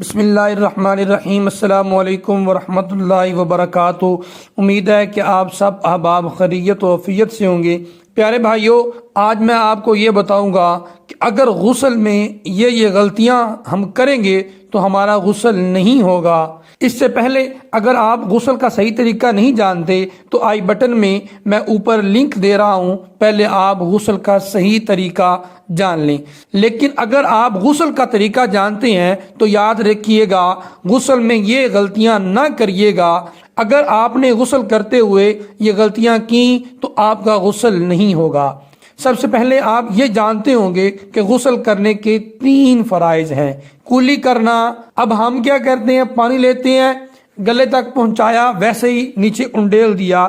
بسم اللہ الرحمن الرحیم۔ السلام علیکم ورحمۃ اللہ وبرکاتہ۔ امید ہے کہ آپ سب احباب خیریت و عافیت سے ہوں گے۔ پیارے بھائیوں، آج میں آپ کو یہ بتاؤں گا کہ اگر غسل میں یہ غلطیاں ہم کریں گے تو ہمارا غسل نہیں ہوگا۔ اس سے پہلے اگر آپ غسل کا صحیح طریقہ نہیں جانتے تو آئی بٹن میں میں اوپر لنک دے رہا ہوں، پہلے آپ غسل کا صحیح طریقہ جان لیں۔ لیکن اگر آپ غسل کا طریقہ جانتے ہیں تو یاد رکھیے گا، غسل میں یہ غلطیاں نہ کریے گا۔ اگر آپ نے غسل کرتے ہوئے یہ غلطیاں کی تو آپ کا غسل نہیں ہوگا۔ سب سے پہلے آپ یہ جانتے ہوں گے کہ غسل کرنے کے 3 فرائض ہیں۔ کولی کرنا، اب ہم کیا کرتے ہیں، پانی لیتے ہیں، گلے تک پہنچایا، ویسے ہی نیچے انڈیل دیا،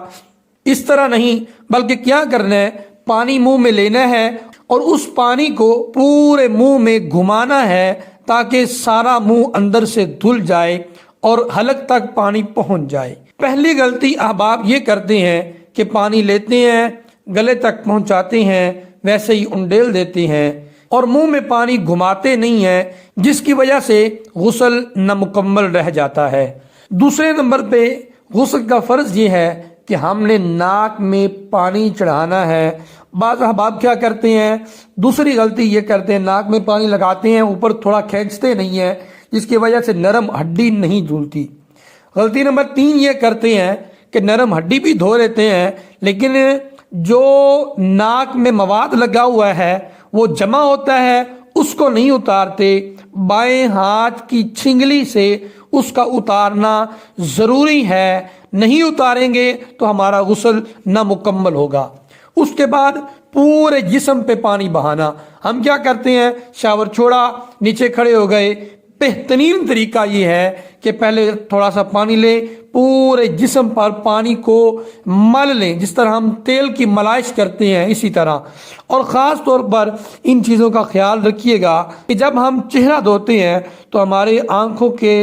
اس طرح نہیں، بلکہ کیا کرنا ہے، پانی منہ میں لینا ہے اور اس پانی کو پورے منہ میں گھمانا ہے تاکہ سارا منہ اندر سے دھل جائے اور حلق تک پانی پہنچ جائے۔ پہلی غلطی احباب یہ کرتے ہیں کہ پانی لیتے ہیں، گلے تک پہنچاتے ہیں، ویسے ہی انڈیل دیتے ہیں اور منہ میں پانی گھماتے نہیں ہیں، جس کی وجہ سے غسل نامکمل رہ جاتا ہے۔ دوسرے نمبر پہ غسل کا فرض یہ ہے کہ ہم نے ناک میں پانی چڑھانا ہے۔ بعض احباب کیا کرتے ہیں، دوسری غلطی یہ کرتے ہیں، ناک میں پانی لگاتے ہیں، اوپر تھوڑا کھینچتے نہیں ہیں، جس کی وجہ سے نرم ہڈی نہیں دھلتی۔ غلطی نمبر 3 یہ کرتے ہیں کہ نرم ہڈی بھی دھو لیتے ہیں، لیکن جو ناک میں مواد لگا ہوا ہے وہ جمع ہوتا ہے، اس کو نہیں اتارتے۔ بائیں ہاتھ کی چھنگلی سے اس کا اتارنا ضروری ہے، نہیں اتاریں گے تو ہمارا غسل نامکمل ہوگا۔ اس کے بعد پورے جسم پہ پانی بہانا۔ ہم کیا کرتے ہیں، شاور چھوڑا، نیچے کھڑے ہو گئے۔ بہترین طریقہ یہ ہے کہ پہلے تھوڑا سا پانی لیں، پورے جسم پر پانی کو مل لیں، جس طرح ہم تیل کی مالش کرتے ہیں اسی طرح۔ اور خاص طور پر ان چیزوں کا خیال رکھیے گا کہ جب ہم چہرہ دھوتے ہیں تو ہمارے آنکھوں کے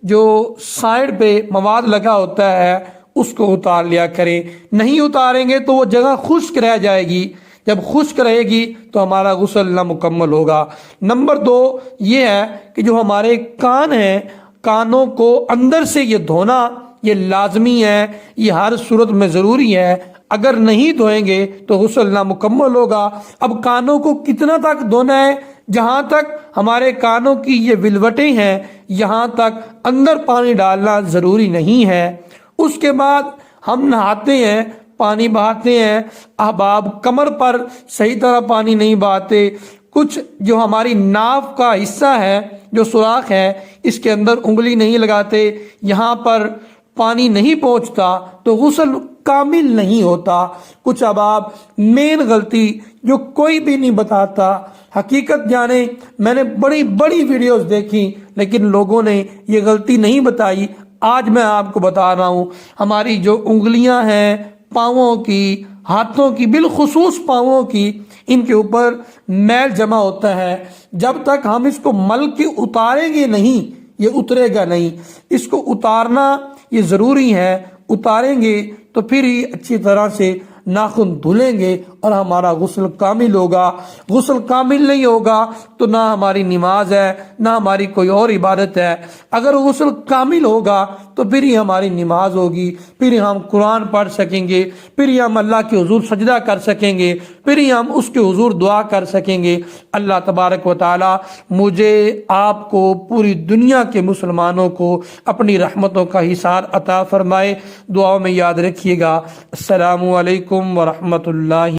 جو سائڈ پہ مواد لگا ہوتا ہے اس کو اتار لیا کریں۔ نہیں اتاریں گے تو وہ جگہ خشک رہ جائے گی، جب خشک رہے گی تو ہمارا غسل نامکمل ہوگا۔ نمبر 2 یہ ہے کہ جو ہمارے کان ہیں، کانوں کو اندر سے یہ دھونا یہ لازمی ہے، یہ ہر صورت میں ضروری ہے۔ اگر نہیں دھوئیں گے تو غسل نامکمل ہوگا۔ اب کانوں کو کتنا تک دھونا ہے، جہاں تک ہمارے کانوں کی یہ ولوٹیں ہیں یہاں تک اندر پانی ڈالنا ضروری نہیں ہے۔ اس کے بعد ہم نہاتے ہیں، پانی بہاتے ہیں، احباب کمر پر صحیح طرح پانی نہیں بہاتے۔ کچھ جو ہماری ناف کا حصہ ہے، جو سوراخ ہے، اس کے اندر انگلی نہیں لگاتے، یہاں پر پانی نہیں پہنچتا تو غسل کامل نہیں ہوتا۔ کچھ احباب مین غلطی جو کوئی بھی نہیں بتاتا، حقیقت جانے میں نے بڑی بڑی ویڈیوز دیکھی لیکن لوگوں نے یہ غلطی نہیں بتائی، آج میں آپ کو بتا رہا ہوں۔ ہماری جو انگلیاں ہیں پاؤں کی، ہاتھوں کی، بالخصوص پاؤں کی، ان کے اوپر میل جمع ہوتا ہے۔ جب تک ہم اس کو مل کے اتاریں گے نہیں، یہ اترے گا نہیں۔ اس کو اتارنا یہ ضروری ہے، اتاریں گے تو پھر ہی اچھی طرح سے ناخن دھلیں گے اور ہمارا غسل کامل ہوگا۔ غسل کامل نہیں ہوگا تو نہ ہماری نماز ہے، نہ ہماری کوئی اور عبادت ہے۔ اگر غسل کامل ہوگا تو پھر ہی ہماری نماز ہوگی، پھر ہی ہم قرآن پڑھ سکیں گے، پھر ہی ہم اللہ کے حضور سجدہ کر سکیں گے، پھر ہی ہم اس کے حضور دعا کر سکیں گے۔ اللہ تبارک و تعالی مجھے، آپ کو، پوری دنیا کے مسلمانوں کو اپنی رحمتوں کا حصار عطا فرمائے۔ دعاؤں میں یاد رکھیے گا۔ السلام علیکم ورحمۃ اللہ۔